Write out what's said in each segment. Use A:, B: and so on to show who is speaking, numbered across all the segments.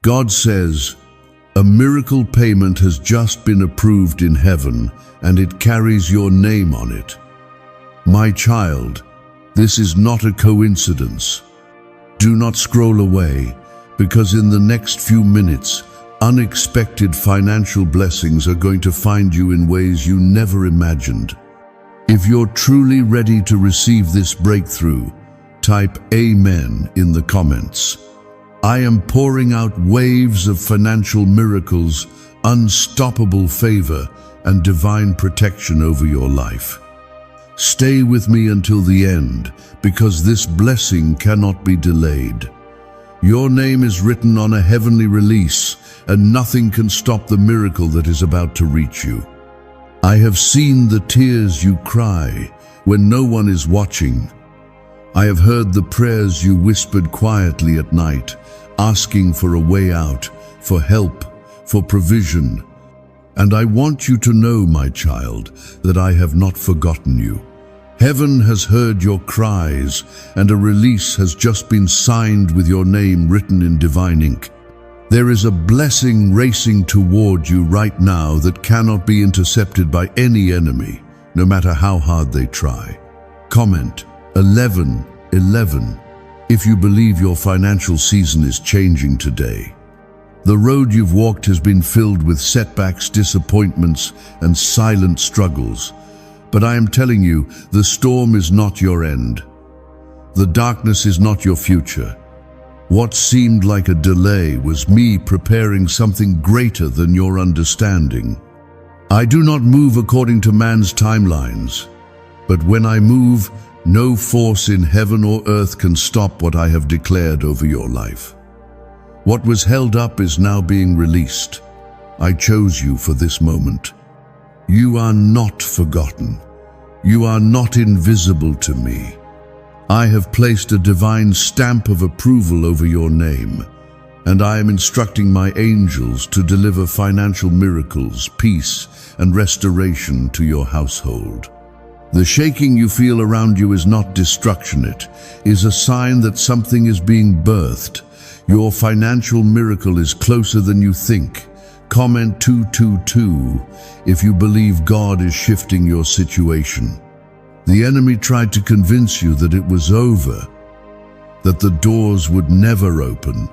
A: God says, "A miracle payment has just been approved in heaven, and it carries your name on it." My child, this is not a coincidence. Do not scroll away, because in the next few minutes, unexpected financial blessings are going to find you in ways you never imagined. If you're truly ready to receive this breakthrough, type Amen in the comments. I am pouring out waves of financial miracles, unstoppable favor, and divine protection over your life. Stay with me until the end, because this blessing cannot be delayed. Your name is written on a heavenly release, and nothing can stop the miracle that is about to reach you. I have seen the tears you cry when no one is watching. I have heard the prayers you whispered quietly at night, asking for a way out, for help, for provision. And I want you to know, my child, that I have not forgotten you. Heaven has heard your cries, and a release has just been signed with your name written in divine ink. There is a blessing racing toward you right now that cannot be intercepted by any enemy, no matter how hard they try. Comment 11:11 if you believe your financial season is changing today. The road you've walked has been filled with setbacks, disappointments, and silent struggles. But I am telling you, the storm is not your end. The darkness is not your future. What seemed like a delay was me preparing something greater than your understanding. I do not move according to man's timelines, but when I move, no force in heaven or earth can stop what I have declared over your life. What was held up is now being released. I chose you for this moment. You are not forgotten. You are not invisible to me. I have placed a divine stamp of approval over your name, and I am instructing my angels to deliver financial miracles, peace, and restoration to your household. The shaking you feel around you is not destruction, it is a sign that something is being birthed. Your financial miracle is closer than you think. Comment 222 if you believe God is shifting your situation. The enemy tried to convince you that it was over, that the doors would never open,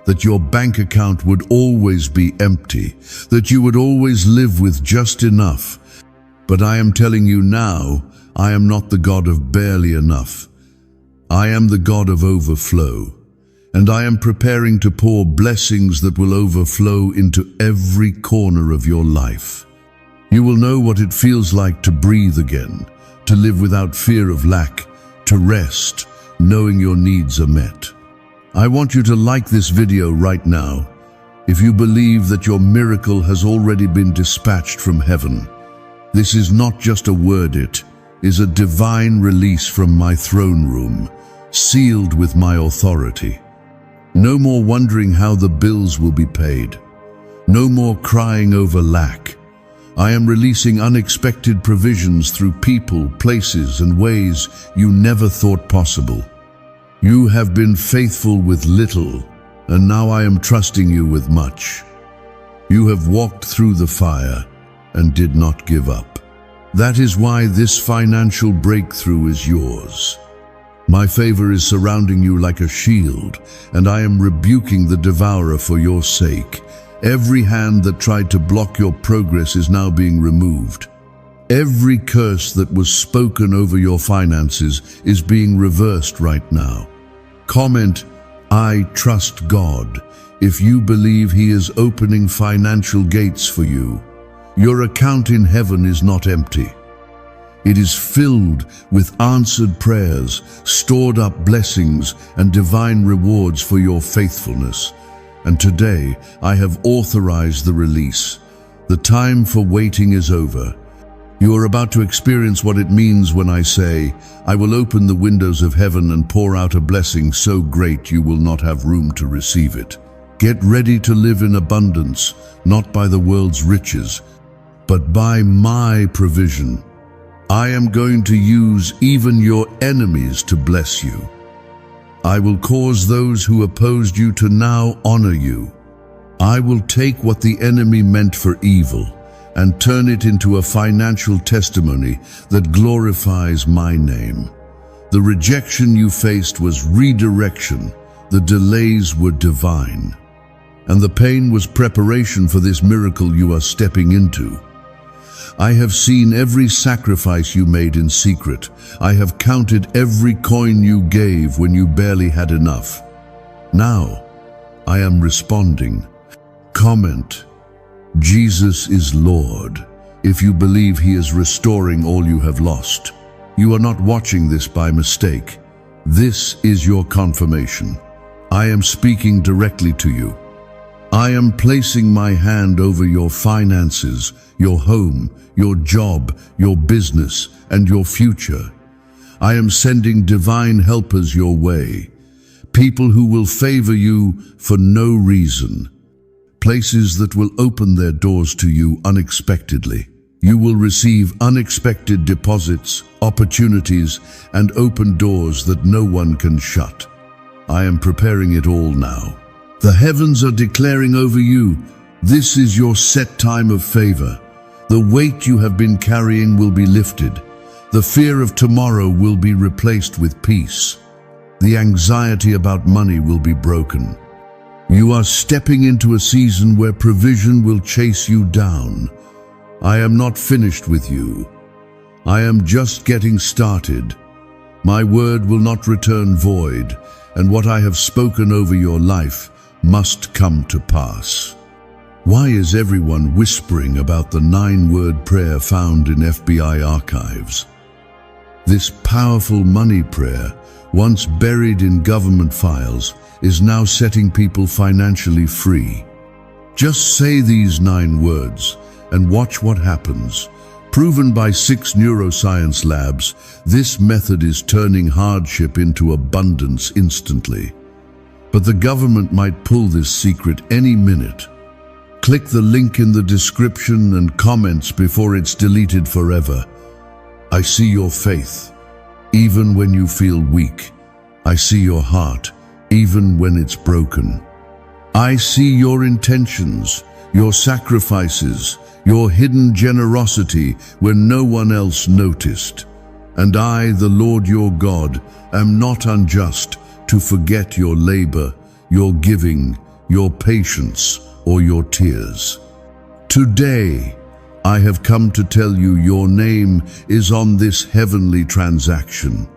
A: that your bank account would always be empty, that you would always live with just enough. But I am telling you now, I am not the God of barely enough. I am the God of overflow, and I am preparing to pour blessings that will overflow into every corner of your life. You will know what it feels like to breathe again, to live without fear of lack, to rest, knowing your needs are met. I want you to like this video right now if you believe that your miracle has already been dispatched from heaven. This is not just a word, it is a divine release from my throne room, sealed with my authority. No more wondering how the bills will be paid. No more crying over lack. I am releasing unexpected provisions through people, places, and ways you never thought possible. You have been faithful with little, and now I am trusting you with much. You have walked through the fire and did not give up. That is why this financial breakthrough is yours. My favor is surrounding you like a shield, and I am rebuking the devourer for your sake. Every hand that tried to block your progress is now being removed. Every curse that was spoken over your finances is being reversed right now. Comment, I trust God, if you believe He is opening financial gates for you. Your account in heaven is not empty. It is filled with answered prayers, stored up blessings, and divine rewards for your faithfulness. And today, I have authorized the release. The time for waiting is over. You are about to experience what it means when I say, I will open the windows of heaven and pour out a blessing so great you will not have room to receive it. Get ready to live in abundance, not by the world's riches, but by my provision. I am going to use even your enemies to bless you. I will cause those who opposed you to now honor you. I will take what the enemy meant for evil and turn it into a financial testimony that glorifies my name. The rejection you faced was redirection. The delays were divine. And the pain was preparation for this miracle you are stepping into. I have seen every sacrifice you made in secret. I have counted every coin you gave when you barely had enough. Now, I am responding. Comment, Jesus is Lord, if you believe He is restoring all you have lost. You are not watching this by mistake. This is your confirmation. I am speaking directly to you. I am placing my hand over your finances, your home, your job, your business, and your future. I am sending divine helpers your way, people who will favor you for no reason, places that will open their doors to you unexpectedly. You will receive unexpected deposits, opportunities, and open doors that no one can shut. I am preparing it all now. The heavens are declaring over you, this is your set time of favor. The weight you have been carrying will be lifted. The fear of tomorrow will be replaced with peace. The anxiety about money will be broken. You are stepping into a season where provision will chase you down. I am not finished with you. I am just getting started. My word will not return void, and what I have spoken over your life must come to pass. Why is everyone whispering about the 9-word prayer found in FBI archives? This powerful money prayer, once buried in government files, is now setting people financially free. Just say these 9 words and watch what happens. Proven by 6 neuroscience labs, this method is turning hardship into abundance instantly. But the government might pull this secret any minute. Click the link in the description and comments before it's deleted forever. I see your faith, even when you feel weak. I see your heart, even when it's broken. I see your intentions, your sacrifices, your hidden generosity when no one else noticed. And I, the Lord your God, am not unjust to forget your labor, your giving, your patience, or your tears. Today, I have come to tell you your name is on this heavenly transaction.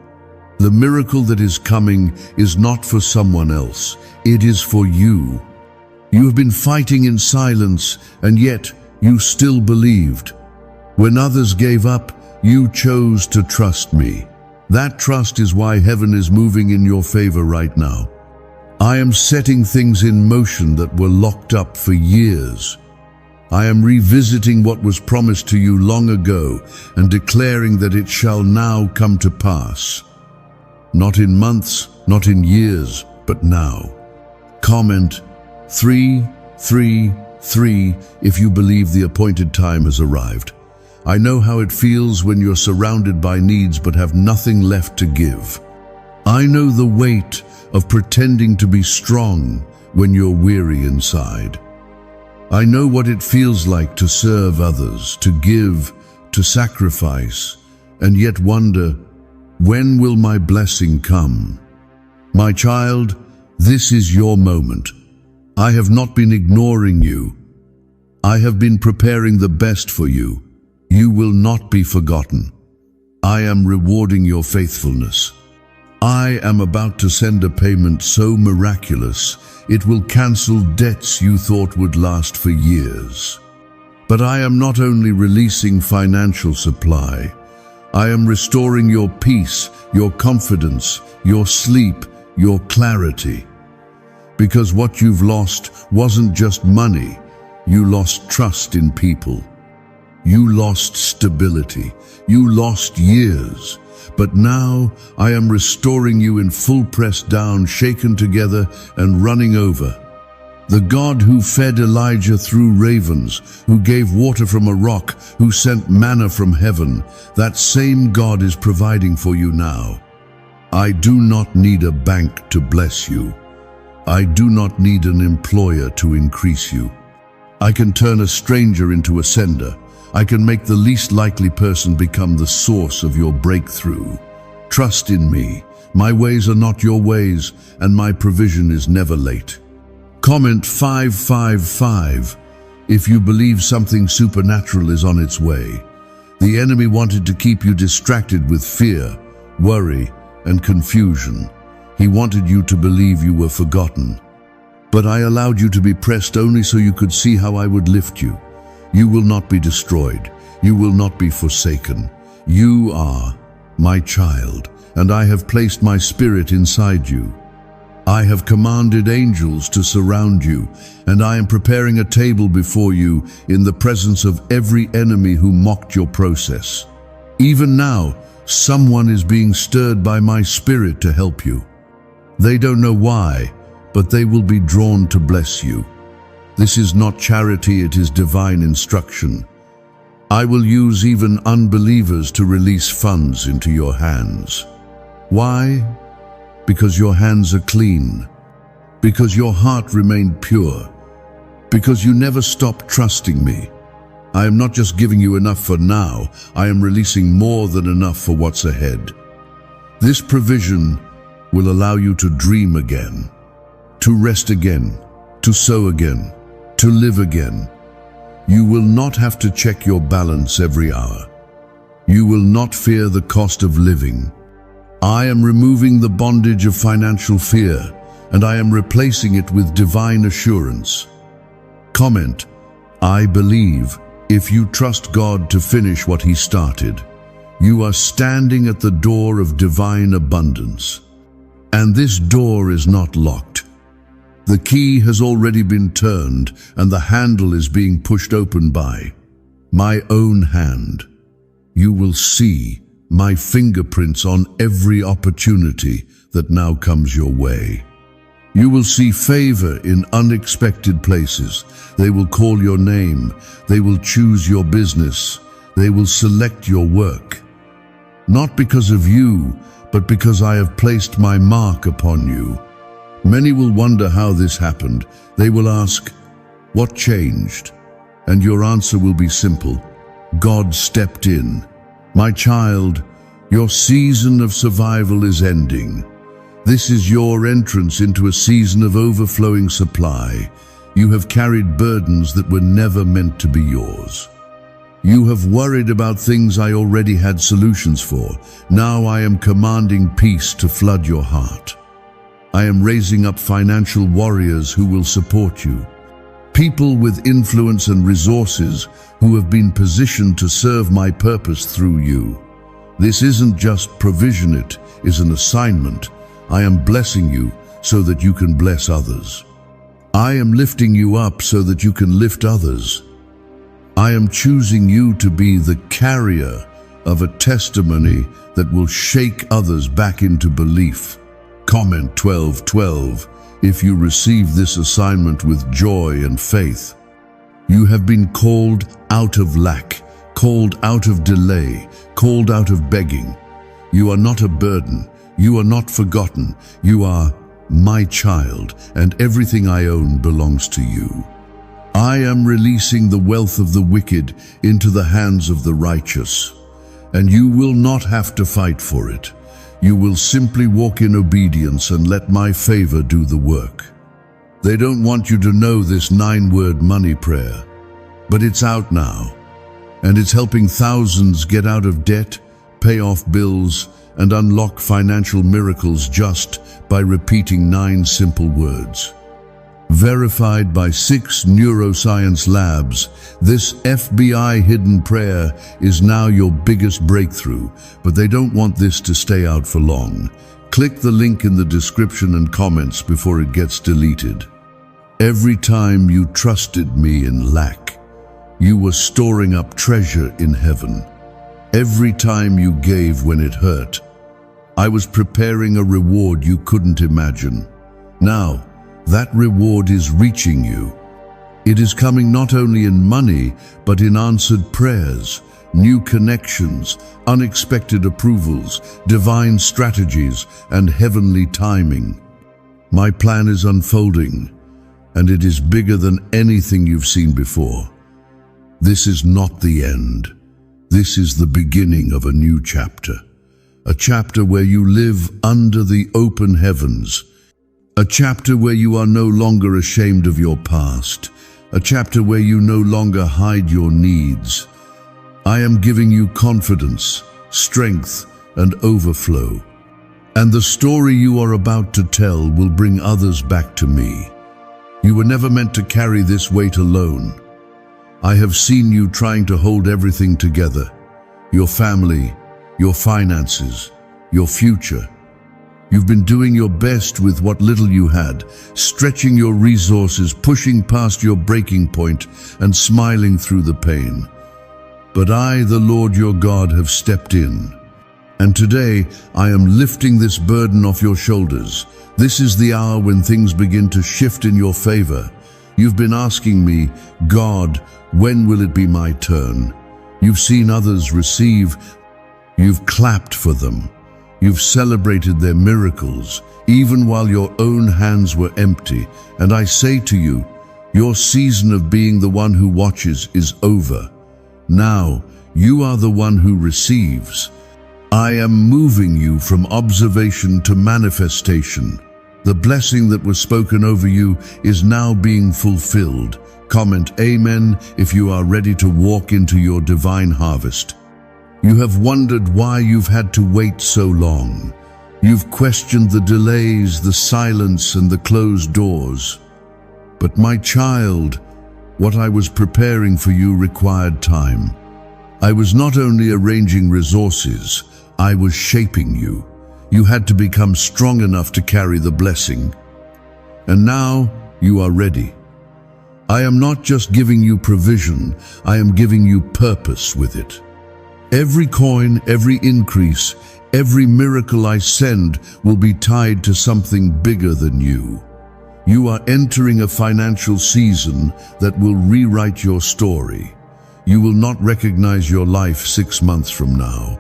A: The miracle that is coming is not for someone else, it is for you. You have been fighting in silence, and yet you still believed. When others gave up, you chose to trust me. That trust is why heaven is moving in your favor right now. I am setting things in motion that were locked up for years. I am revisiting what was promised to you long ago and declaring that it shall now come to pass. Not in months, not in years, but now. Comment 333 if you believe the appointed time has arrived. I know how it feels when you're surrounded by needs but have nothing left to give. I know the weight of pretending to be strong when you're weary inside. I know what it feels like to serve others, to give, to sacrifice, and yet wonder, when will my blessing come? My child, this is your moment. I have not been ignoring you. I have been preparing the best for you. You will not be forgotten. I am rewarding your faithfulness. I am about to send a payment so miraculous, it will cancel debts you thought would last for years. But I am not only releasing financial supply, I am restoring your peace, your confidence, your sleep, your clarity. Because what you've lost wasn't just money, you lost trust in people. You lost stability. You lost years. But now I am restoring you in full, pressed down, shaken together, and running over. The God who fed Elijah through ravens, who gave water from a rock, who sent manna from heaven, that same God is providing for you now. I do not need a bank to bless you. I do not need an employer to increase you. I can turn a stranger into a sender. I can make the least likely person become the source of your breakthrough. Trust in me. My ways are not your ways, and my provision is never late. Comment 555 if you believe something supernatural is on its way. The enemy wanted to keep you distracted with fear, worry, and confusion. He wanted you to believe you were forgotten. But I allowed you to be pressed only so you could see how I would lift you. You will not be destroyed. You will not be forsaken. You are my child, and I have placed my spirit inside you. I have commanded angels to surround you, and I am preparing a table before you in the presence of every enemy who mocked your process. Even now, someone is being stirred by my spirit to help you. They don't know why, but they will be drawn to bless you. This is not charity, it is divine instruction. I will use even unbelievers to release funds into your hands. Why? Because your hands are clean. Because your heart remained pure. Because you never stopped trusting me. I am not just giving you enough for now, I am releasing more than enough for what's ahead. This provision will allow you to dream again, to rest again, to sow again, to live again. You will not have to check your balance every hour. You will not fear the cost of living. I am removing the bondage of financial fear, and I am replacing it with divine assurance. Comment, I believe. If you trust God to finish what He started, you are standing at the door of divine abundance. And this door is not locked. The key has already been turned, and the handle is being pushed open by my own hand. You will see my fingerprints on every opportunity that now comes your way. You will see favor in unexpected places. They will call your name. They will choose your business. They will select your work. Not because of you, but because I have placed my mark upon you. Many will wonder how this happened. They will ask, what changed? And your answer will be simple. God stepped in. My child, your season of survival is ending. This is your entrance into a season of overflowing supply. You have carried burdens that were never meant to be yours. You have worried about things I already had solutions for. Now I am commanding peace to flood your heart. I am raising up financial warriors who will support you. People with influence and resources who have been positioned to serve my purpose through you. This isn't just provision, it is an assignment. I am blessing you so that you can bless others. I am lifting you up so that you can lift others. I am choosing you to be the carrier of a testimony that will shake others back into belief. Comment 12:12 if you receive this assignment with joy and faith. You have been called out of lack, called out of delay, called out of begging. You are not a burden. You are not forgotten. You are my child, and everything I own belongs to you. I am releasing the wealth of the wicked into the hands of the righteous, and you will not have to fight for it. You will simply walk in obedience and let my favor do the work. They don't want you to know this 9-word money prayer, but it's out now, and it's helping thousands get out of debt, pay off bills, and unlock financial miracles just by repeating 9 simple words. Verified by 6 neuroscience labs, this FBI hidden prayer is now your biggest breakthrough, but they don't want this to stay out for long. Click the link in the description and comments before it gets deleted. Every time you trusted me in lack, you were storing up treasure in heaven. Every time you gave when it hurt, I was preparing a reward you couldn't imagine. Now, that reward is reaching you. It is coming not only in money, but in answered prayers, new connections, unexpected approvals, divine strategies, and heavenly timing. My plan is unfolding, and it is bigger than anything you've seen before. This is not the end. This is the beginning of a new chapter. A chapter where you live under the open heavens. A chapter where you are no longer ashamed of your past. A chapter where you no longer hide your needs. I am giving you confidence, strength, and overflow. And the story you are about to tell will bring others back to me. You were never meant to carry this weight alone. I have seen you trying to hold everything together. Your family, your finances, your future. You've been doing your best with what little you had, stretching your resources, pushing past your breaking point, and smiling through the pain. But I, the Lord your God, have stepped in. And today, I am lifting this burden off your shoulders. This is the hour when things begin to shift in your favor. You've been asking me, God, when will it be my turn? You've seen others receive. You've clapped for them. You've celebrated their miracles, even while your own hands were empty. And I say to you, your season of being the one who watches is over. Now, you are the one who receives. I am moving you from observation to manifestation. The blessing that was spoken over you is now being fulfilled. Comment Amen if you are ready to walk into your divine harvest. You have wondered why you've had to wait so long. You've questioned the delays, the silence, and the closed doors. But my child, what I was preparing for you required time. I was not only arranging resources, I was shaping you. You had to become strong enough to carry the blessing. And now you are ready. I am not just giving you provision, I am giving you purpose with it. Every coin, every increase, every miracle I send will be tied to something bigger than you. You are entering a financial season that will rewrite your story. You will not recognize your life 6 months from now.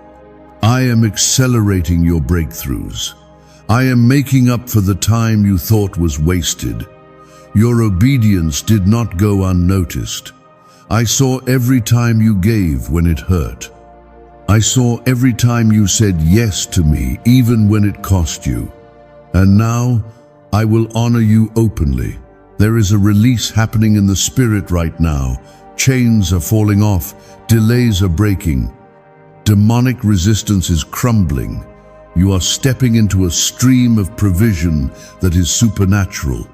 A: I am accelerating your breakthroughs. I am making up for the time you thought was wasted. Your obedience did not go unnoticed. I saw every time you gave when it hurt. I saw every time you said yes to me, even when it cost you. And now, I will honor you openly. There is a release happening in the spirit right now. Chains are falling off, delays are breaking. Demonic resistance is crumbling. You are stepping into a stream of provision that is supernatural.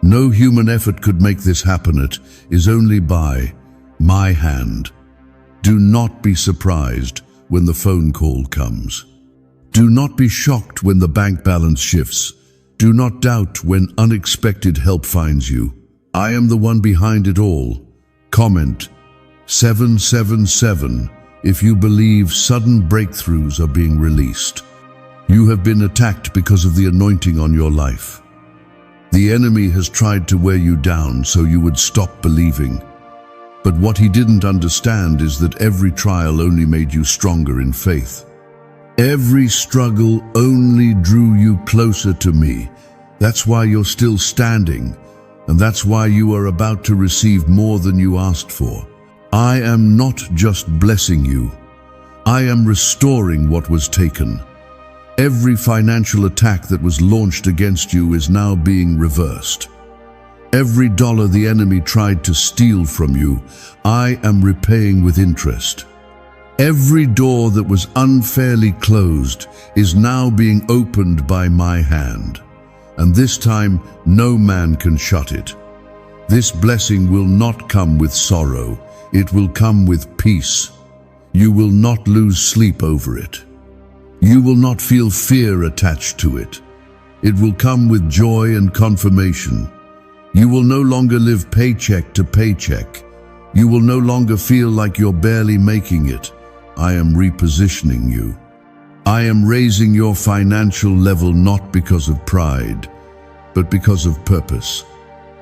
A: No human effort could make this happen. It is only by my hand. Do not be surprised when the phone call comes. Do not be shocked when the bank balance shifts. Do not doubt when unexpected help finds you. I am the one behind it all. Comment 777 if you believe sudden breakthroughs are being released. You have been attacked because of the anointing on your life. The enemy has tried to wear you down so you would stop believing. But what he didn't understand is that every trial only made you stronger in faith. Every struggle only drew you closer to me. That's why you're still standing, and that's why you are about to receive more than you asked for. I am not just blessing you. I am restoring what was taken. Every financial attack that was launched against you is now being reversed. Every dollar the enemy tried to steal from you, I am repaying with interest. Every door that was unfairly closed is now being opened by my hand, and this time no man can shut it. This blessing will not come with sorrow, it will come with peace. You will not lose sleep over it. You will not feel fear attached to it. It will come with joy and confirmation. You will no longer live paycheck to paycheck. You will no longer feel like you're barely making it. I am repositioning you. I am raising your financial level not because of pride, but because of purpose.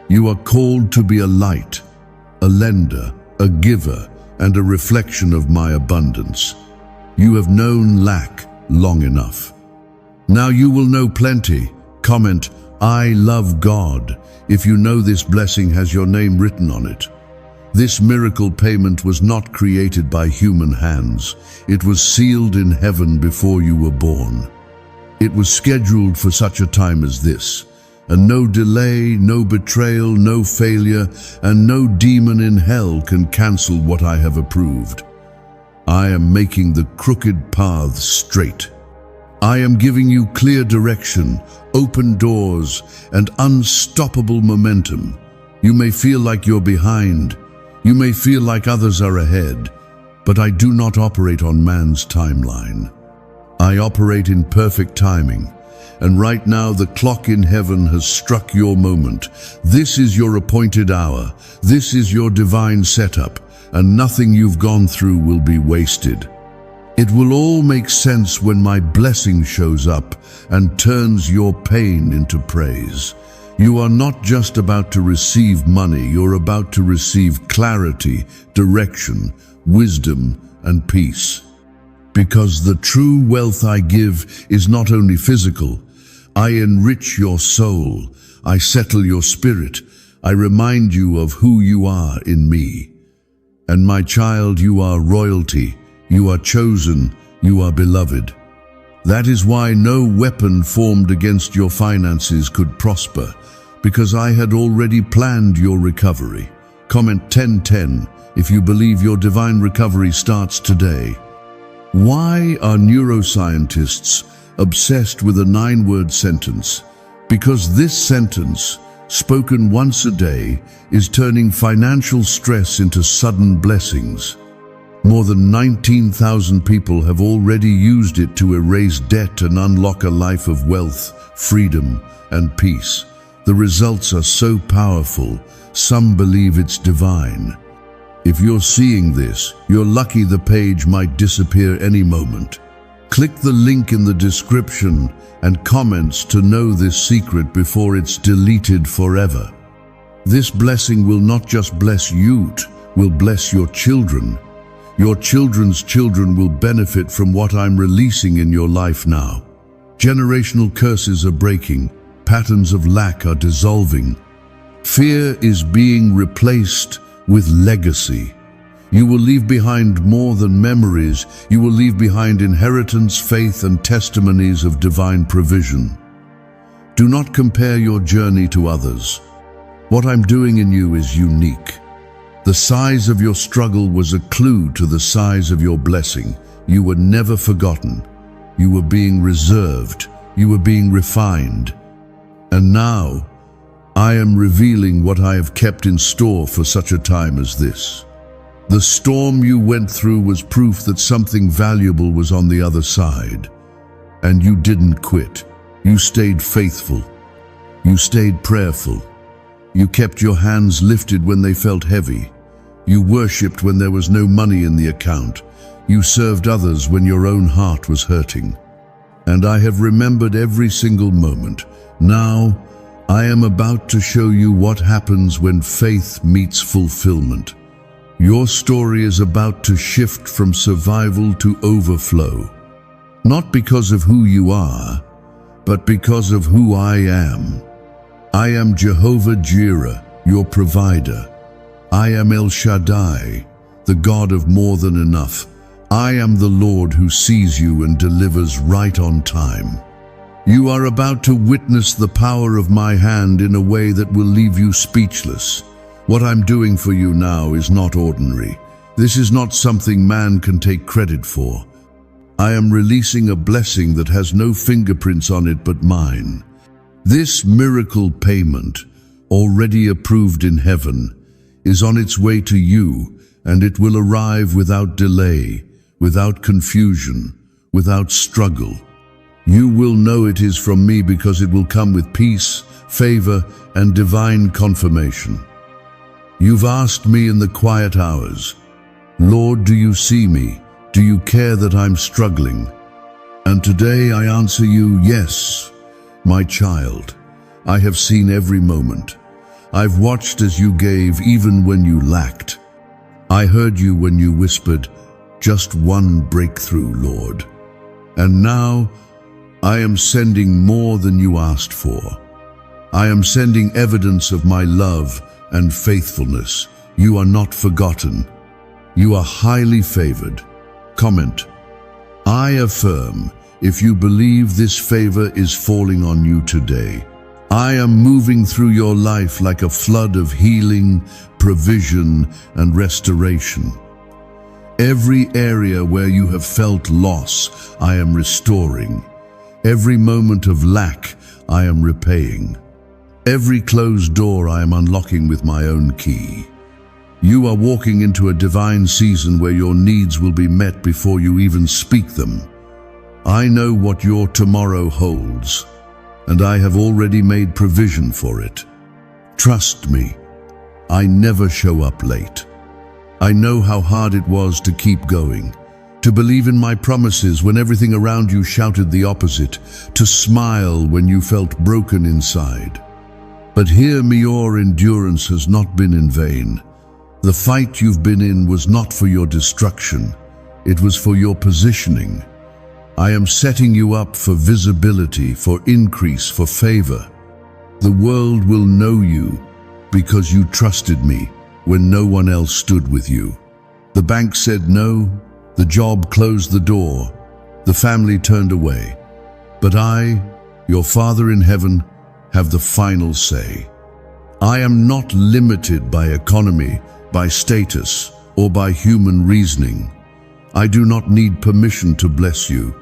A: You are called to be a light, a lender, a giver, and a reflection of my abundance. You have known lack long enough. Now you will know plenty. Comment, "I love God," if you know this blessing has your name written on it. This miracle payment was not created by human hands. It was sealed in heaven before you were born. It was scheduled for such a time as this, and no delay, no betrayal, no failure, and no demon in hell can cancel what I have approved. I am making the crooked paths straight. I am giving you clear direction, open doors, and unstoppable momentum. You may feel like you're behind. You may feel like others are ahead, but I do not operate on man's timeline. I operate in perfect timing, and right now the clock in heaven has struck your moment. This is your appointed hour. This is your divine setup, and nothing you've gone through will be wasted. It will all make sense when my blessing shows up and turns your pain into praise. You are not just about to receive money, you're about to receive clarity, direction, wisdom, and peace. Because the true wealth I give is not only physical. I enrich your soul, I settle your spirit, I remind you of who you are in me. And my child, you are royalty, you are chosen, you are beloved. That is why no weapon formed against your finances could prosper, because I had already planned your recovery. Comment 1010 if you believe your divine recovery starts today. Why are neuroscientists obsessed with a 9-word sentence? Because this sentence, spoken once a day, is turning financial stress into sudden blessings. More than 19,000 people have already used it to erase debt and unlock a life of wealth, freedom, and peace. The results are so powerful, some believe it's divine. If you're seeing this, you're lucky the page might disappear any moment. Click the link in the description and comments to know this secret before it's deleted forever. This blessing will not just bless you, it will bless your children. Your children's children will benefit from what I'm releasing in your life now. Generational curses are breaking. Patterns of lack are dissolving. Fear is being replaced with legacy. You will leave behind more than memories. You will leave behind inheritance, faith, and testimonies of divine provision. Do not compare your journey to others. What I'm doing in you is unique. The size of your struggle was a clue to the size of your blessing. You were never forgotten. You were being reserved. You were being refined. And now, I am revealing what I have kept in store for such a time as this. The storm you went through was proof that something valuable was on the other side. And you didn't quit. You stayed faithful. You stayed prayerful. You kept your hands lifted when they felt heavy. You worshipped when there was no money in the account. You served others when your own heart was hurting. And I have remembered every single moment. Now, I am about to show you what happens when faith meets fulfillment. Your story is about to shift from survival to overflow. Not because of who you are, but because of who I am. I am Jehovah Jireh, your provider. I am El Shaddai, the God of more than enough. I am the Lord who sees you and delivers right on time. You are about to witness the power of my hand in a way that will leave you speechless. What I'm doing for you now is not ordinary. This is not something man can take credit for. I am releasing a blessing that has no fingerprints on it but mine. This miracle payment, already approved in heaven, is on its way to you, and it will arrive without delay, without confusion, without struggle. You will know it is from me because it will come with peace, favor, and divine confirmation. You've asked me in the quiet hours, Lord, do you see me? Do you care that I'm struggling? And today I answer you, yes, my child. I have seen every moment. I've watched as you gave even when you lacked. I heard you when you whispered, "Just one breakthrough, Lord." And now, I am sending more than you asked for. I am sending evidence of my love and faithfulness. You are not forgotten. You are highly favored. Comment: I affirm, if you believe this favor is falling on you today. I am moving through your life like a flood of healing, provision, and restoration. Every area where you have felt loss, I am restoring. Every moment of lack, I am repaying. Every closed door I am unlocking with my own key. You are walking into a divine season where your needs will be met before you even speak them. I know what your tomorrow holds, and I have already made provision for it. Trust me, I never show up late. I know how hard it was to keep going, to believe in my promises when everything around you shouted the opposite, to smile when you felt broken inside. But hear me, your endurance has not been in vain. The fight you've been in was not for your destruction, it was for your positioning. I am setting you up for visibility, for increase, for favor. The world will know you because you trusted me when no one else stood with you. The bank said no, the job closed the door, the family turned away. But I, your Father in heaven, have the final say. I am not limited by economy, by status, or by human reasoning. I do not need permission to bless you.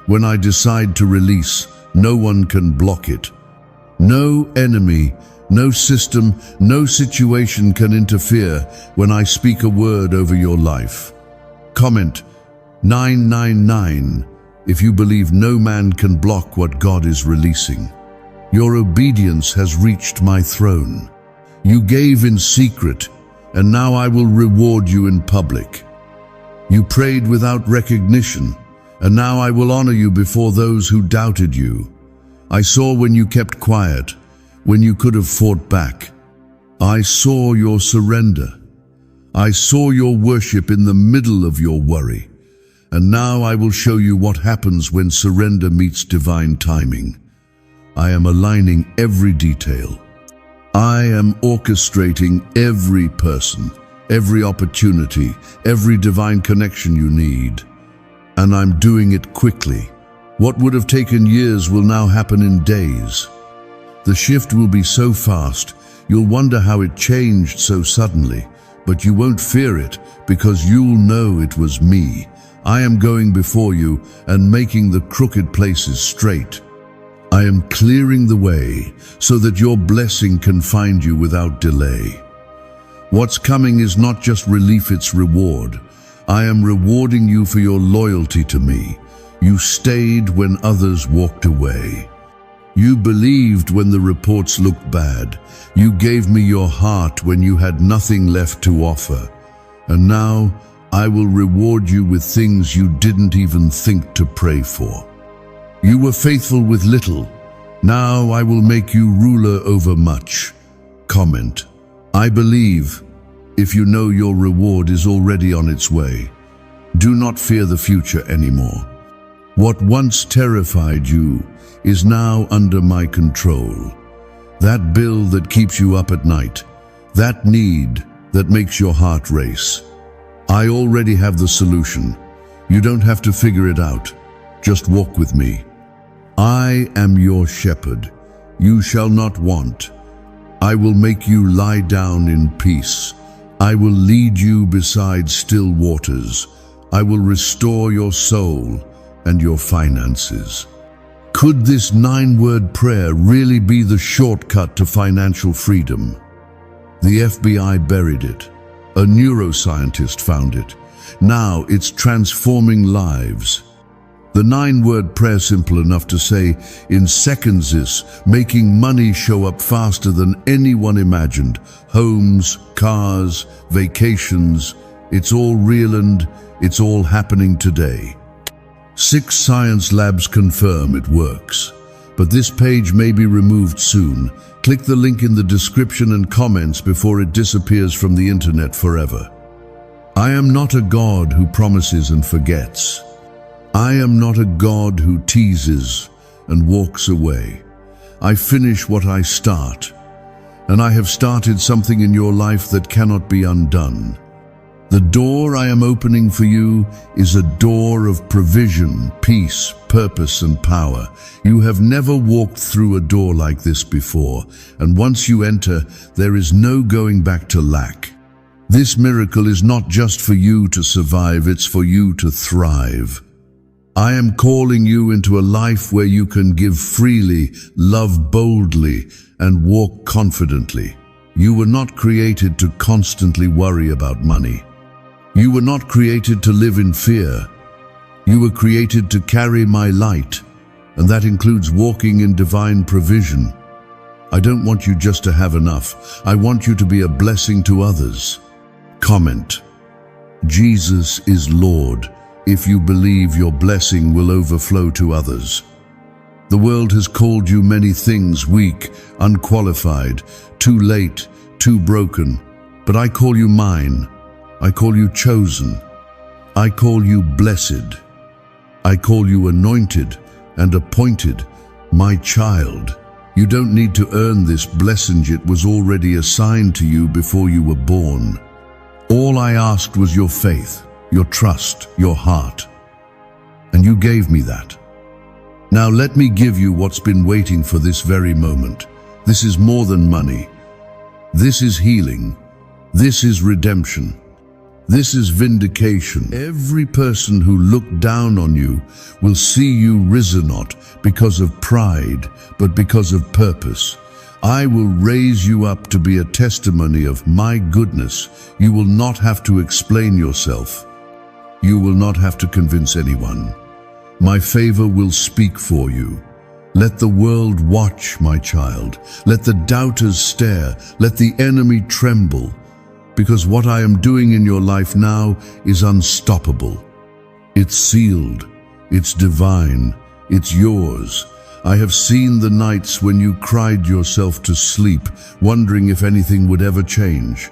A: When I decide to release, no one can block it. No enemy, no system, no situation can interfere when I speak a word over your life. Comment 999 if you believe no man can block what God is releasing. Your obedience has reached my throne. You gave in secret, and now I will reward you in public. You prayed without recognition, and now I will honor you before those who doubted you. I saw when you kept quiet, when you could have fought back. I saw your surrender. I saw your worship in the middle of your worry. And now I will show you what happens when surrender meets divine timing. I am aligning every detail. I am orchestrating every person, every opportunity, every divine connection you need. And I'm doing it quickly. What would have taken years will now happen in days. The shift will be so fast, you'll wonder how it changed so suddenly, but you won't fear it because you'll know it was me. I am going before you and making the crooked places straight. I am clearing the way so that your blessing can find you without delay. What's coming is not just relief, it's reward. I am rewarding you for your loyalty to me. You stayed when others walked away. You believed when the reports looked bad. You gave me your heart when you had nothing left to offer. And now I will reward you with things you didn't even think to pray for. You were faithful with little. Now I will make you ruler over much. Comment: I believe, if you know your reward is already on its way. Do not fear the future anymore. What once terrified you is now under my control. That bill that keeps you up at night, that need that makes your heart race. I already have the solution. You don't have to figure it out. Just walk with me. I am your shepherd. You shall not want. I will make you lie down in peace. I will lead you beside still waters. I will restore your soul and your finances. Could this 9-word prayer really be the shortcut to financial freedom? The FBI buried it. A neuroscientist found it. Now it's transforming lives. The 9-word prayer, simple enough to say in seconds, is making money show up faster than anyone imagined. Homes, cars, vacations, it's all real and it's all happening today. 6 science labs confirm it works. But this page may be removed soon. Click the link in the description and comments before it disappears from the internet forever. I am not a God who promises and forgets. I am not a God who teases and walks away. I finish what I start, and I have started something in your life that cannot be undone. The door I am opening for you is a door of provision, peace, purpose, and power. You have never walked through a door like this before, and once you enter, there is no going back to lack. This miracle is not just for you to survive, it's for you to thrive. I am calling you into a life where you can give freely, love boldly, and walk confidently. You were not created to constantly worry about money. You were not created to live in fear. You were created to carry my light, and that includes walking in divine provision. I don't want you just to have enough. I want you to be a blessing to others. Comment: Jesus is Lord. If you believe, your blessing will overflow to others. The world has called you many things: weak, unqualified, too late, too broken. But I call you mine. I call you chosen. I call you blessed. I call you anointed and appointed, my child. You don't need to earn this blessing. It was already assigned to you before you were born. All I asked was your faith, your trust, your heart. And you gave me that. Now let me give you what's been waiting for this very moment. This is more than money. This is healing. This is redemption. This is vindication. Every person who looked down on you will see you risen, not because of pride, but because of purpose. I will raise you up to be a testimony of my goodness. You will not have to explain yourself. You will not have to convince anyone. My favor will speak for you. Let the world watch, my child. Let the doubters stare. Let the enemy tremble. Because what I am doing in your life now is unstoppable. It's sealed. It's divine. It's yours. I have seen the nights when you cried yourself to sleep, wondering if anything would ever change.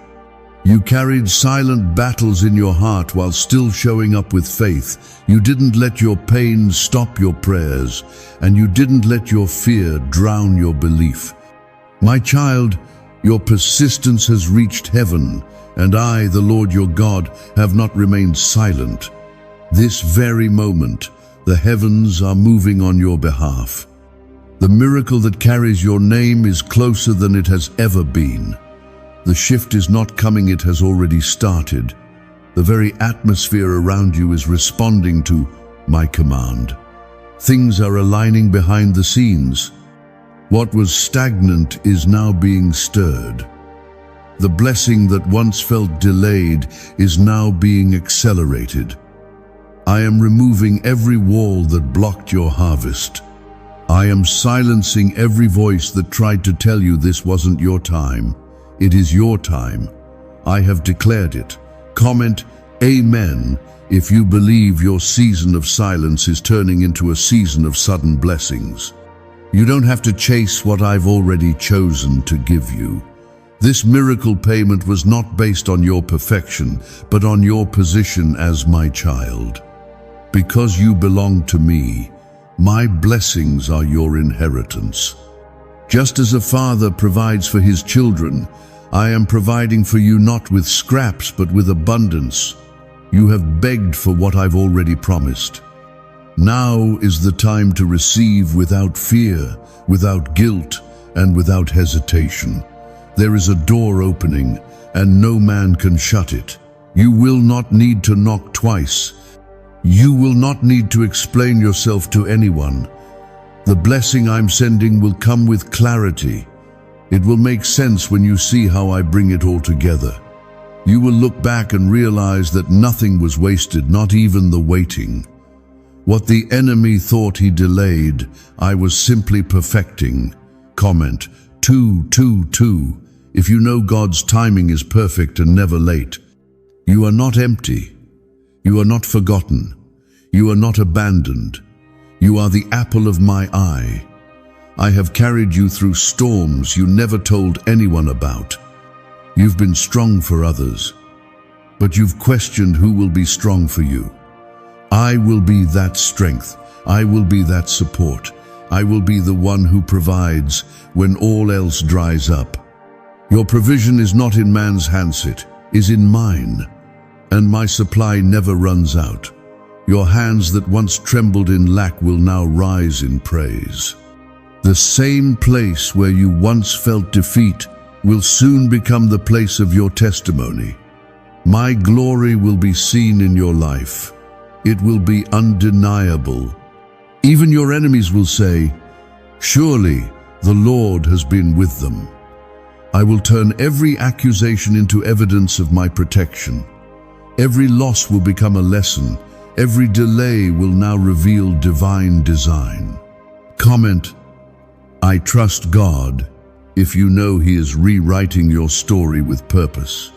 A: You carried silent battles in your heart while still showing up with faith. You didn't let your pain stop your prayers, and you didn't let your fear drown your belief. My child, your persistence has reached heaven, and I, the Lord your God, have not remained silent. This very moment, the heavens are moving on your behalf. The miracle that carries your name is closer than it has ever been. The shift is not coming, it has already started. The very atmosphere around you is responding to my command. Things are aligning behind the scenes. What was stagnant is now being stirred. The blessing that once felt delayed is now being accelerated. I am removing every wall that blocked your harvest. I am silencing every voice that tried to tell you this wasn't your time. It is your time. I have declared it. Comment Amen if you believe your season of silence is turning into a season of sudden blessings. You don't have to chase what I've already chosen to give you. This miracle payment was not based on your perfection, but on your position as my child. Because you belong to me, my blessings are your inheritance. Just as a father provides for his children, I am providing for you not with scraps, but with abundance. You have begged for what I've already promised. Now is the time to receive without fear, without guilt, and without hesitation. There is a door opening, and no man can shut it. You will not need to knock twice. You will not need to explain yourself to anyone. The blessing I'm sending will come with clarity. It will make sense when you see how I bring it all together. You will look back and realize that nothing was wasted, not even the waiting. What the enemy thought he delayed, I was simply perfecting. Comment 222. If you know God's timing is perfect and never late. You are not empty. You are not forgotten. You are not abandoned. You are the apple of my eye. I have carried you through storms you never told anyone about. You've been strong for others, but you've questioned who will be strong for you. I will be that strength. I will be that support. I will be the one who provides when all else dries up. Your provision is not in man's hands, it is in mine, and my supply never runs out. Your hands that once trembled in lack will now rise in praise. The same place where you once felt defeat will soon become the place of your testimony. My glory will be seen in your life. It will be undeniable. Even your enemies will say, "Surely the Lord has been with them." I will turn every accusation into evidence of my protection. Every loss will become a lesson. Every delay will now reveal divine design. Comment, I trust God, if you know He is rewriting your story with purpose.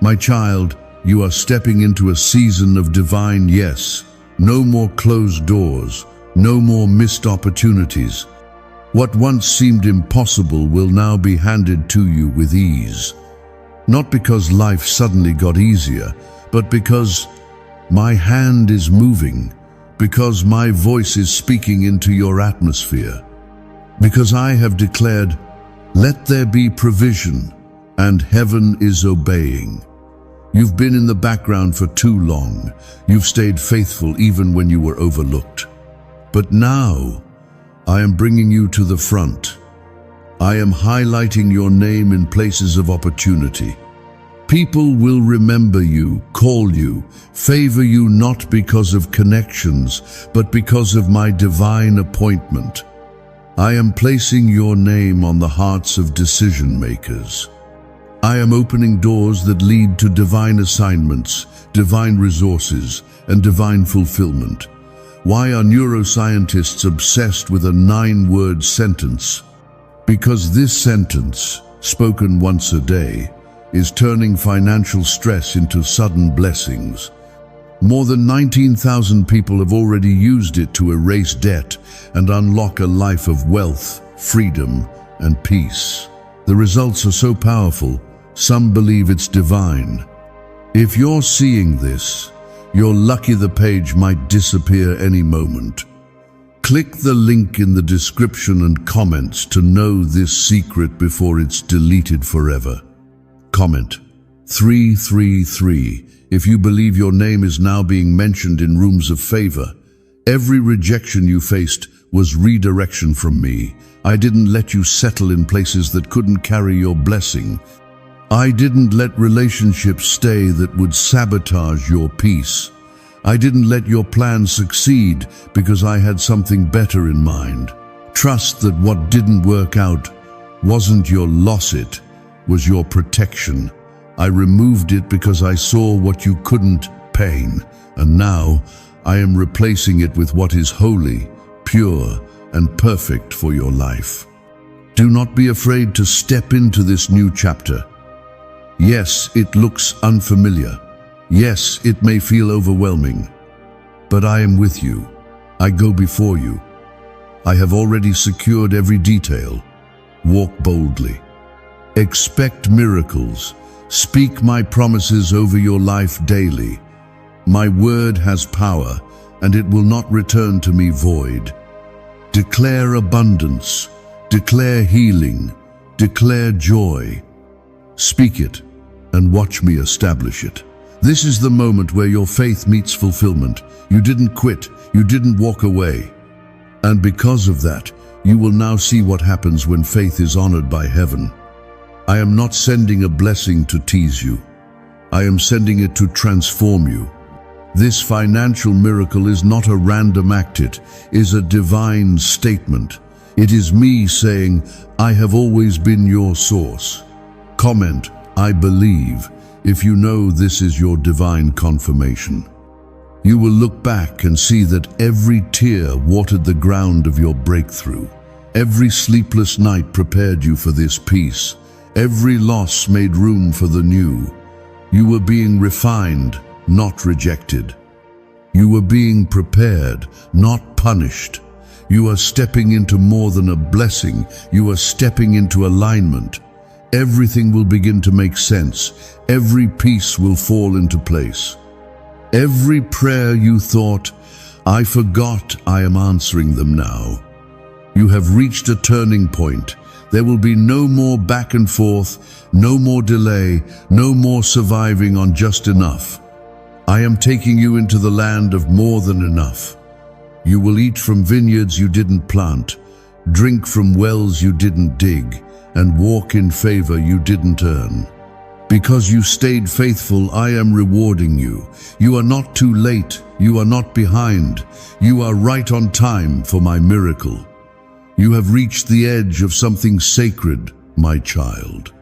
A: My child, you are stepping into a season of divine yes. No more closed doors, no more missed opportunities. What once seemed impossible will now be handed to you with ease. Not because life suddenly got easier, but because my hand is moving, because my voice is speaking into your atmosphere, because I have declared, "Let there be provision," and heaven is obeying. You've been in the background for too long. You've stayed faithful even when you were overlooked. But now, I am bringing you to the front. I am highlighting your name in places of opportunity. People will remember you, call you, favor you not because of connections, but because of my divine appointment. I am placing your name on the hearts of decision makers. I am opening doors that lead to divine assignments, divine resources, and divine fulfillment. Why are neuroscientists obsessed with a 9-word sentence? Because this sentence, spoken once a day, is turning financial stress into sudden blessings. More than 19,000 people have already used it to erase debt and unlock a life of wealth, freedom, and peace. The results are so powerful, some believe it's divine. If you're seeing this, you're lucky the page might disappear any moment. Click the link in the description and comments to know this secret before it's deleted forever. Comment 333 if you believe your name is now being mentioned in rooms of favor. Every rejection you faced was redirection from me. I didn't let you settle in places that couldn't carry your blessing. I didn't let relationships stay that would sabotage your peace. I didn't let your plan succeed because I had something better in mind. Trust that what didn't work out wasn't your loss, it was your protection. I removed it because I saw what you couldn't, pain, and now I am replacing it with what is holy, pure, and perfect for your life. Do not be afraid to step into this new chapter. Yes, it looks unfamiliar. Yes, it may feel overwhelming. But I am with you. I go before you. I have already secured every detail. Walk boldly. Expect miracles. Speak my promises over your life daily. My word has power, and it will not return to me void. Declare abundance. Declare healing. Declare joy. Speak it, and watch me establish it. This is the moment where your faith meets fulfillment. You didn't quit. You didn't walk away. And because of that, you will now see what happens when faith is honored by heaven. I am not sending a blessing to tease you. I am sending it to transform you. This financial miracle is not a random act, it is a divine statement. It is me saying, I have always been your source. Comment, I believe, if you know this is your divine confirmation. You will look back and see that every tear watered the ground of your breakthrough. Every sleepless night prepared you for this peace. Every loss made room for the new. You were being refined, not rejected. You were being prepared, not punished. You are stepping into more than a blessing. You are stepping into alignment. everything will begin to make sense. Every piece will fall into place. Every prayer you thought, "I forgot," I am answering them now. You have reached a turning point. There will be no more back and forth, no more delay, no more surviving on just enough. I am taking you into the land of more than enough. You will eat from vineyards you didn't plant, drink from wells you didn't dig, and walk in favor you didn't earn. Because you stayed faithful, I am rewarding you. You are not too late, you are not behind. You are right on time for my miracle. You have reached the edge of something sacred, my child.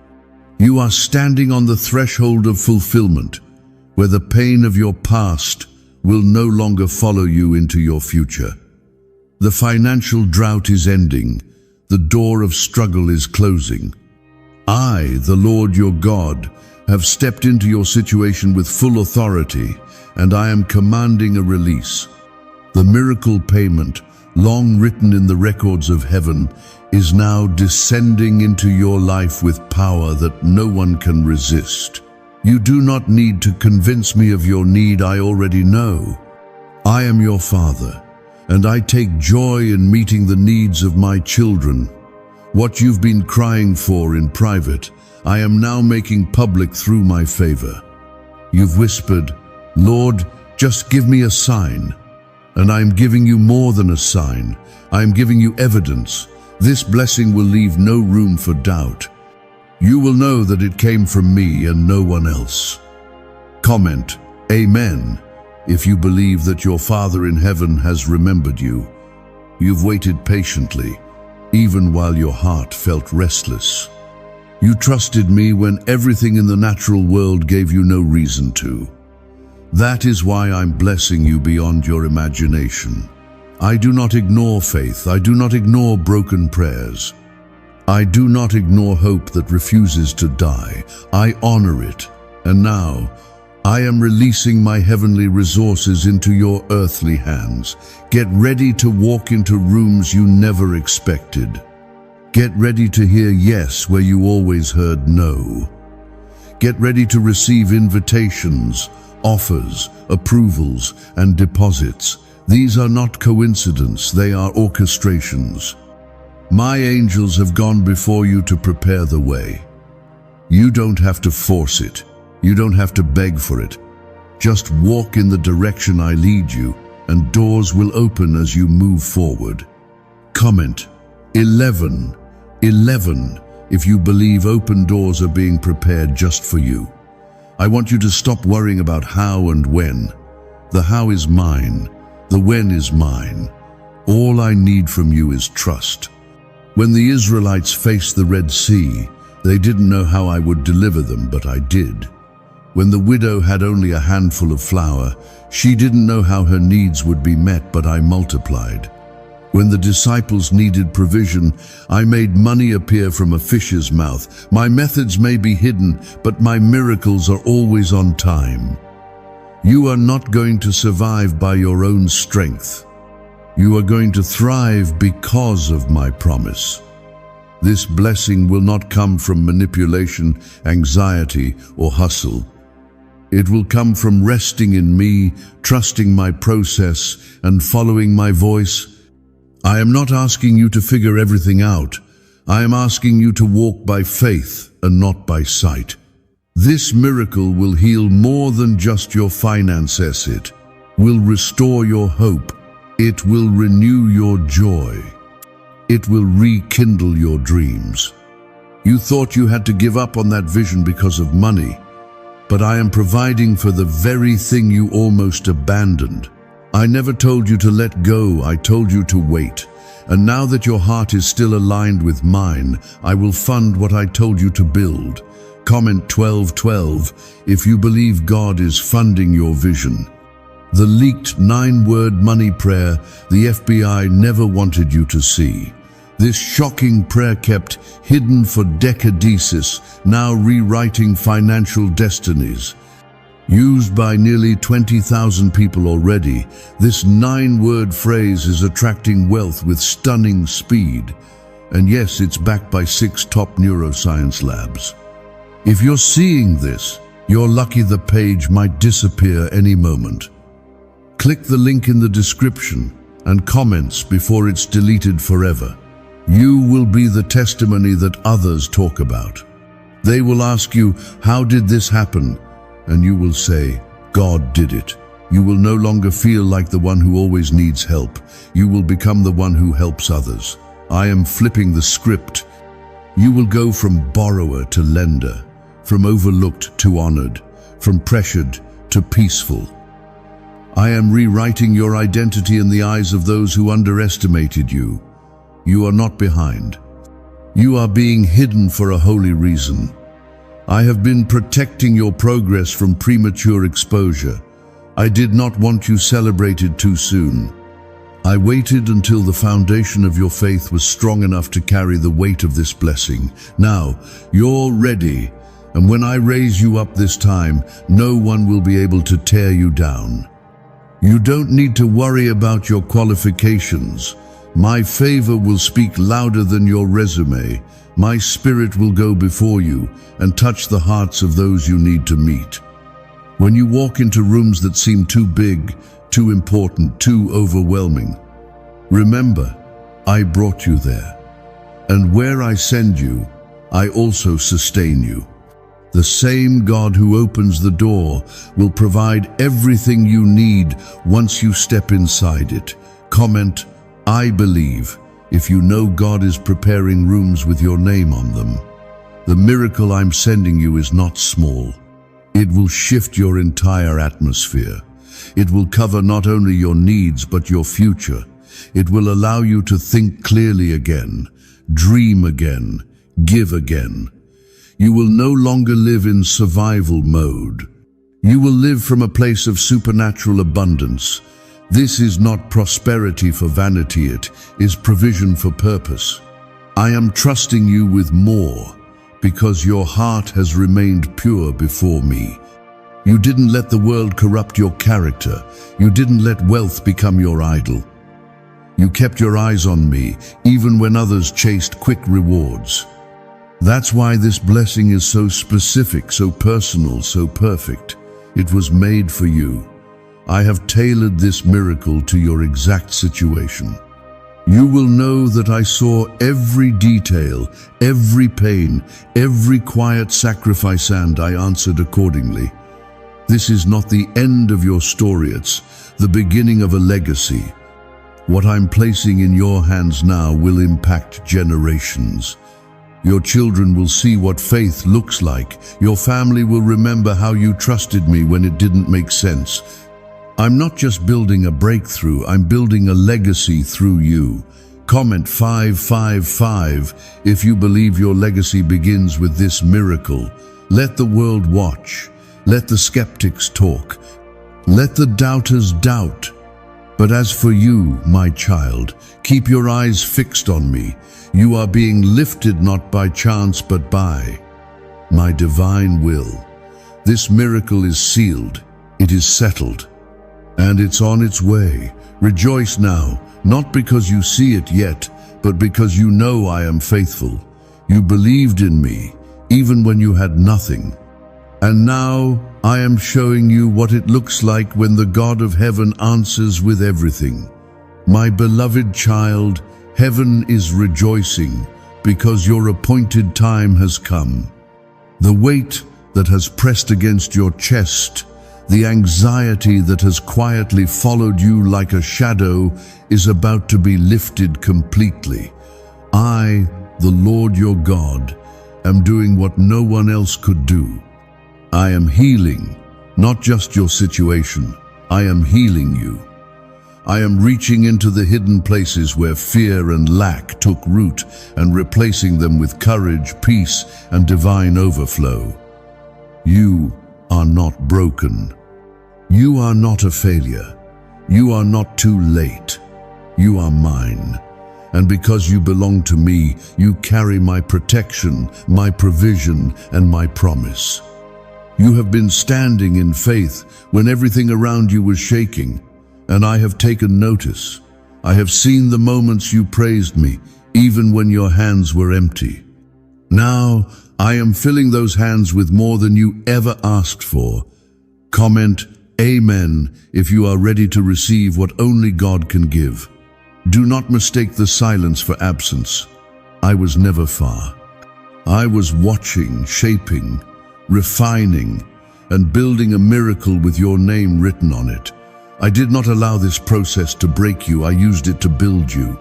A: You are standing on the threshold of fulfillment, where the pain of your past will no longer follow you into your future. The financial drought is ending. The door of struggle is closing. I, the Lord your God, have stepped into your situation with full authority, and I am commanding a release. The miracle payment, long written in the records of heaven, is now descending into your life with power that no one can resist. You do not need to convince me of your need. I already know. I am your Father, and I take joy in meeting the needs of my children. What you've been crying for in private, I am now making public through my favor. You've whispered, "Lord, just give me a sign." And I am giving you more than a sign. I am giving you evidence. This blessing will leave no room for doubt. You will know that it came from me and no one else. Comment, Amen, if you believe that your Father in heaven has remembered you. You've waited patiently, even while your heart felt restless. You trusted me when everything in the natural world gave you no reason to. That is why I'm blessing you beyond your imagination. I do not ignore faith. I do not ignore broken prayers. I do not ignore hope that refuses to die. I honor it. And now, I am releasing my heavenly resources into your earthly hands. Get ready to walk into rooms you never expected. Get ready to hear yes where you always heard no. Get ready to receive invitations, offers, approvals, and deposits. These are not coincidence, they are orchestrations. My angels have gone before you to prepare the way. You don't have to force it. You don't have to beg for it. Just walk in the direction I lead you, and doors will open as you move forward. Comment 11 if you believe open doors are being prepared just for you. I want you to stop worrying about how and when. The how is mine. The when is mine. All I need from you is trust. When the Israelites faced the Red Sea, they didn't know how I would deliver them, but I did. When the widow had only a handful of flour, she didn't know how her needs would be met, but I multiplied. When the disciples needed provision, I made money appear from a fish's mouth. My methods may be hidden, but my miracles are always on time. You are not going to survive by your own strength. You are going to thrive because of my promise. This blessing will not come from manipulation, anxiety, or hustle. It will come from resting in me, trusting my process, and following my voice. I am not asking you to figure everything out. I am asking you to walk by faith and not by sight. This miracle will heal more than just your finances. It will restore your hope. It will renew your joy. It will rekindle your dreams. You thought you had to give up on that vision because of money, but I am providing for the very thing you almost abandoned. I never told you to let go, I told you to wait. And now that your heart is still aligned with mine, I will fund what I told you to build. Comment 12 if you believe God is funding your vision. The leaked 9-word money prayer the FBI never wanted you to see. This shocking prayer kept hidden for decades, now rewriting financial destinies. Used by nearly 20,000 people already, this 9-word phrase is attracting wealth with stunning speed. And yes, it's backed by 6 top neuroscience labs. If you're seeing this, you're lucky. The page might disappear any moment. Click the link in the description and comments before it's deleted forever. You will be the testimony that others talk about. They will ask you, how did this happen? And you will say, God did it. You will no longer feel like the one who always needs help. You will become the one who helps others. I am flipping the script. You will go from borrower to lender, from overlooked to honored, from pressured to peaceful. I am rewriting your identity in the eyes of those who underestimated you. You are not behind. You are being hidden for a holy reason. I have been protecting your progress from premature exposure. I did not want you celebrated too soon. I waited until the foundation of your faith was strong enough to carry the weight of this blessing. Now, you're ready, and when I raise you up this time, no one will be able to tear you down. You don't need to worry about your qualifications. My favor will speak louder than your resume. My spirit will go before you and touch the hearts of those you need to meet. When you walk into rooms that seem too big, too important, too overwhelming, remember, I brought you there. And where I send you, I also sustain you. The same God who opens the door will provide everything you need once you step inside it. Comment, I believe, if you know God is preparing rooms with your name on them. The miracle I'm sending you is not small. It will shift your entire atmosphere. It will cover not only your needs but your future. It will allow you to think clearly again, dream again, give again. You will no longer live in survival mode. You will live from a place of supernatural abundance. This is not prosperity for vanity, it is provision for purpose. I am trusting you with more because your heart has remained pure before me. You didn't let the world corrupt your character. You didn't let wealth become your idol. You kept your eyes on me, even when others chased quick rewards. That's why this blessing is so specific, so personal, so perfect. It was made for you. I have tailored this miracle to your exact situation. You will know that I saw every detail, every pain, every quiet sacrifice, and I answered accordingly. This is not the end of your story, it's the beginning of a legacy. What I'm placing in your hands now will impact generations. Your children will see what faith looks like. Your family will remember how you trusted me when it didn't make sense. I'm not just building a breakthrough, I'm building a legacy through you. Comment 555 if you believe your legacy begins with this miracle. Let the world watch. Let the skeptics talk. Let the doubters doubt. But as for you, my child, keep your eyes fixed on me. You are being lifted not by chance but by my divine will. This miracle is sealed, it is settled, and it's on its way. Rejoice now, not because you see it yet, but because you know I am faithful. You believed in me, even when you had nothing. And now I am showing you what it looks like when the God of heaven answers with everything. My beloved child, heaven is rejoicing because your appointed time has come. The weight that has pressed against your chest, the anxiety that has quietly followed you like a shadow, is about to be lifted completely. I, the Lord your God, am doing what no one else could do. I am healing, not just your situation. I am healing you. I am reaching into the hidden places where fear and lack took root and replacing them with courage, peace, and divine overflow. You are not broken. You are not a failure. You are not too late. You are mine. And because you belong to me, you carry my protection, my provision, and my promise. You have been standing in faith when everything around you was shaking, and I have taken notice. I have seen the moments you praised me, even when your hands were empty. Now, I am filling those hands with more than you ever asked for. Comment Amen if you are ready to receive what only God can give. Do not mistake the silence for absence. I was never far. I was watching, shaping, refining, and building a miracle with your name written on it. I did not allow this process to break you. I used it to build you.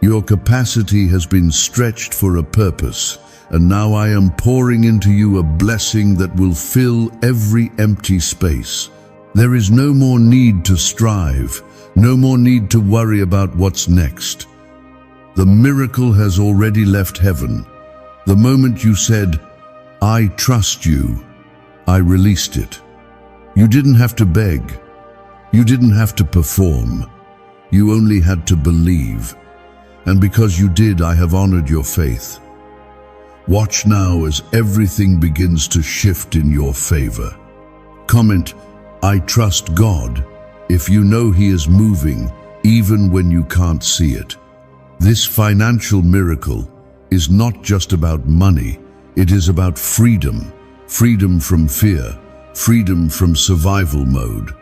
A: Your capacity has been stretched for a purpose, and now I am pouring into you a blessing that will fill every empty space. There is no more need to strive, no more need to worry about what's next. The miracle has already left heaven. The moment you said, "I trust you," I released it. You didn't have to beg. You didn't have to perform. You only had to believe. And because you did, I have honored your faith. Watch now as everything begins to shift in your favor. Comment, "I trust God," if you know He is moving, even when you can't see it. This financial miracle is not just about money. It is about freedom. Freedom from fear. Freedom from survival mode.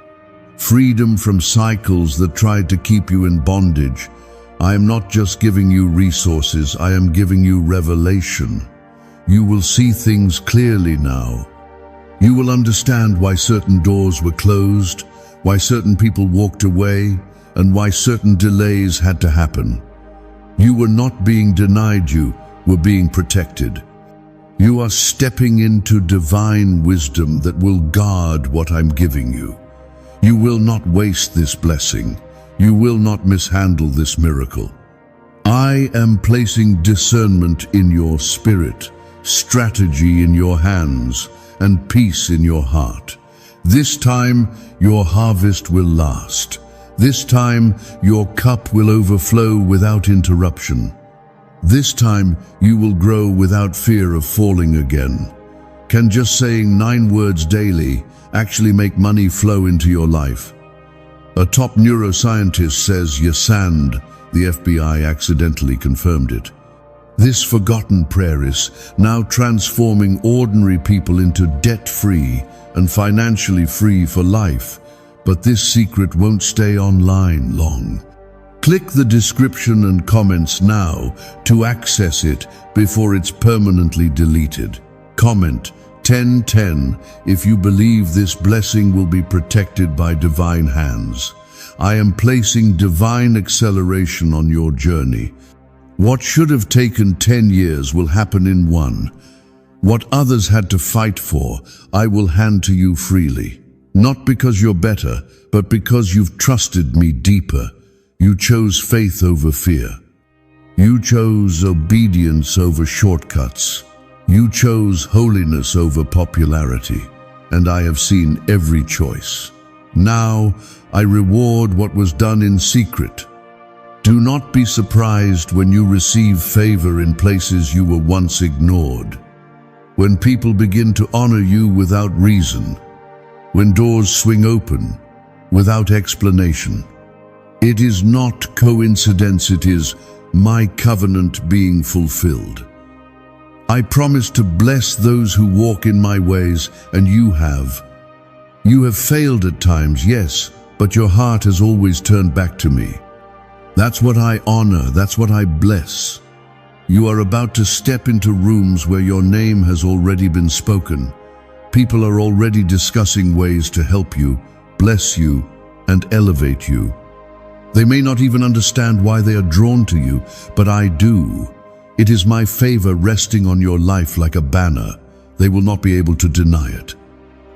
A: Freedom from cycles that tried to keep you in bondage. I am not just giving you resources, I am giving you revelation. You will see things clearly now. You will understand why certain doors were closed, why certain people walked away, and why certain delays had to happen. You were not being denied, you were being protected. You are stepping into divine wisdom that will guard what I'm giving you. You will not waste this blessing. You will not mishandle this miracle. I am placing discernment in your spirit, strategy in your hands, and peace in your heart. This time, your harvest will last. This time, your cup will overflow without interruption. This time, you will grow without fear of falling again. Can just saying 9 words daily actually make money flow into your life? A top neuroscientist says Yasand, the FBI accidentally confirmed it. This forgotten prayer is now transforming ordinary people into debt-free and financially free for life. But this secret won't stay online long. Click the description and comments now to access it before it's permanently deleted. Comment 1010 if you believe this blessing will be protected by divine hands. I am placing divine acceleration on your journey. What should have taken 10 years will happen in 1. What others had to fight for, I will hand to you freely. Not because you're better, but because you've trusted me deeper. You chose faith over fear. You chose obedience over shortcuts. You chose holiness over popularity, and I have seen every choice. Now, I reward what was done in secret. Do not be surprised when you receive favor in places you were once ignored. When people begin to honor you without reason. When doors swing open without explanation. It is not coincidence, it is my covenant being fulfilled. I promise to bless those who walk in my ways, and you have. You have failed at times, yes, but your heart has always turned back to me. That's what I honor, that's what I bless. You are about to step into rooms where your name has already been spoken. People are already discussing ways to help you, bless you, and elevate you. They may not even understand why they are drawn to you, but I do. It is my favor resting on your life like a banner. They will not be able to deny it.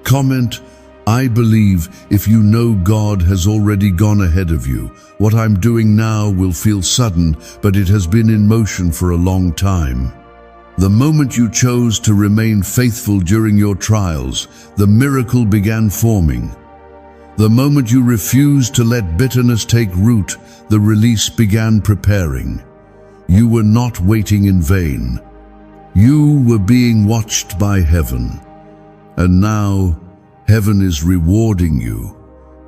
A: Comment, I believe if you know God has already gone ahead of you. What I'm doing now will feel sudden, but it has been in motion for a long time. The moment you chose to remain faithful during your trials, the miracle began forming. The moment you refused to let bitterness take root, the release began preparing. You were not waiting in vain. You were being watched by heaven. And now, heaven is rewarding you.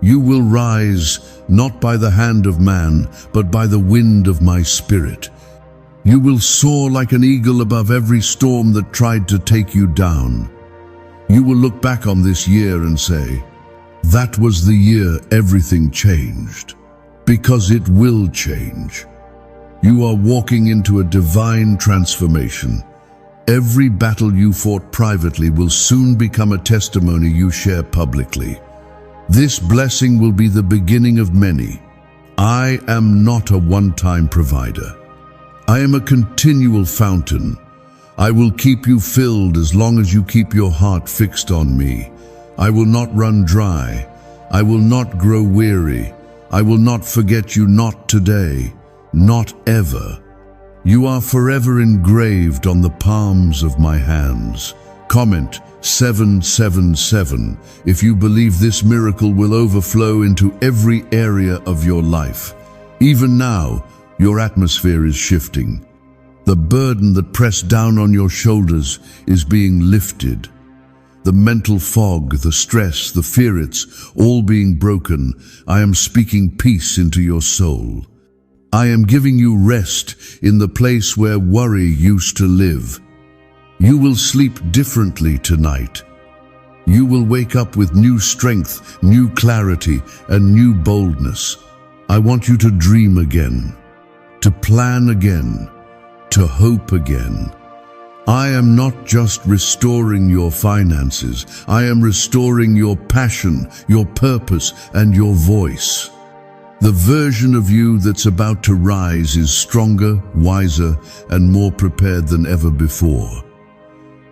A: You will rise, not by the hand of man, but by the wind of my spirit. You will soar like an eagle above every storm that tried to take you down. You will look back on this year and say, that was the year everything changed. Because it will change. You are walking into a divine transformation. Every battle you fought privately will soon become a testimony you share publicly. This blessing will be the beginning of many. I am not a one-time provider. I am a continual fountain. I will keep you filled as long as you keep your heart fixed on me. I will not run dry. I will not grow weary. I will not forget you, not today, not ever. You are forever engraved on the palms of my hands. Comment 777 if you believe this miracle will overflow into every area of your life. Even now, your atmosphere is shifting. The burden that pressed down on your shoulders is being lifted. The mental fog, the stress, the fear, it's all being broken. I am speaking peace into your soul. I am giving you rest in the place where worry used to live. You will sleep differently tonight. You will wake up with new strength, new clarity, and new boldness. I want you to dream again, to plan again, to hope again. I am not just restoring your finances. I am restoring your passion, your purpose, and your voice. The version of you that's about to rise is stronger, wiser, and more prepared than ever before.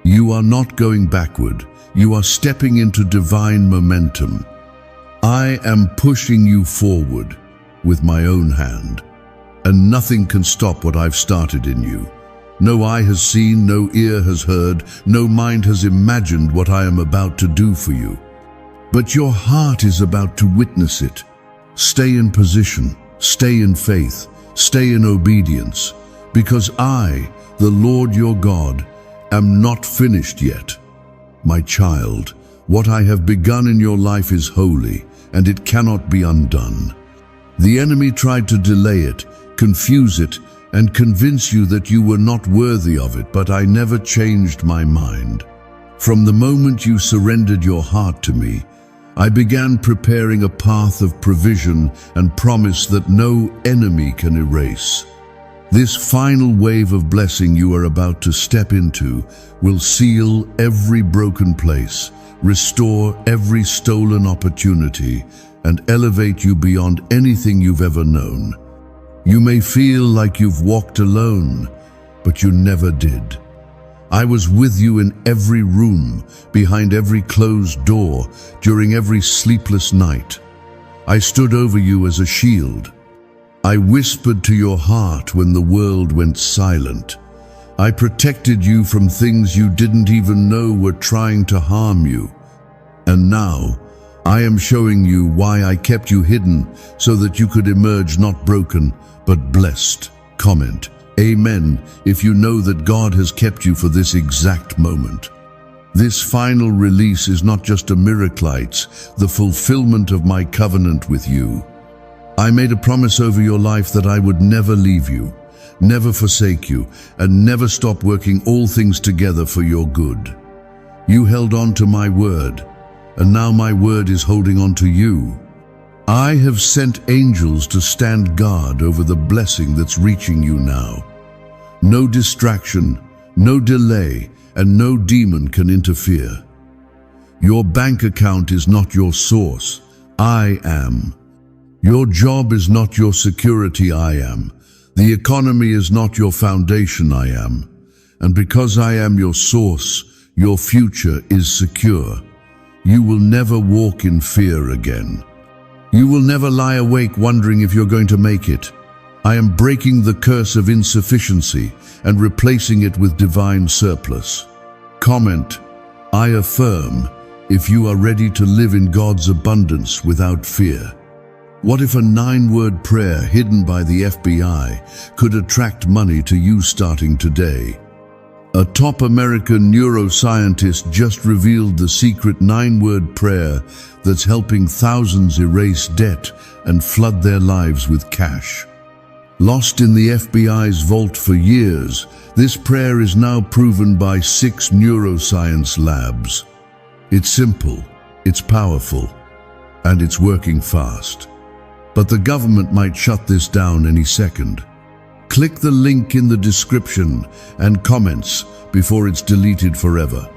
A: You are not going backward. You are stepping into divine momentum. I am pushing you forward with my own hand, and nothing can stop what I've started in you. No eye has seen, no ear has heard, no mind has imagined what I am about to do for you. But your heart is about to witness it. Stay in position, stay in faith, stay in obedience, because I, the Lord your God, am not finished yet. My child, what I have begun in your life is holy, and it cannot be undone. The enemy tried to delay it, confuse it, and convince you that you were not worthy of it, but I never changed my mind. From the moment you surrendered your heart to me, I began preparing a path of provision and promise that no enemy can erase. This final wave of blessing you are about to step into will seal every broken place, restore every stolen opportunity, and elevate you beyond anything you've ever known. You may feel like you've walked alone, but you never did. I was with you in every room, behind every closed door, during every sleepless night. I stood over you as a shield. I whispered to your heart when the world went silent. I protected you from things you didn't even know were trying to harm you. And now, I am showing you why I kept you hidden, so that you could emerge not broken, but blessed. Comment Amen if you know that God has kept you for this exact moment. This final release is not just a miracle, it's the fulfillment of my covenant with you. I made a promise over your life that I would never leave you, never forsake you, and never stop working all things together for your good. You held on to my word, and now my word is holding on to you. I have sent angels to stand guard over the blessing that's reaching you now. No distraction, no delay, and no demon can interfere. Your bank account is not your source. I am. Your job is not your security. I am. The economy is not your foundation. I am. And because I am your source, your future is secure. You will never walk in fear again. You will never lie awake wondering if you're going to make it. I am breaking the curse of insufficiency and replacing it with divine surplus. Comment, I affirm, if you are ready to live in God's abundance without fear. What if a 9-word prayer hidden by the FBI could attract money to you starting today? A top American neuroscientist just revealed the secret 9-word prayer that's helping thousands erase debt and flood their lives with cash. Lost in the FBI's vault for years, this prayer is now proven by 6 neuroscience labs. It's simple, it's powerful, and it's working fast. But the government might shut this down any second. Click the link in the description and comments before it's deleted forever.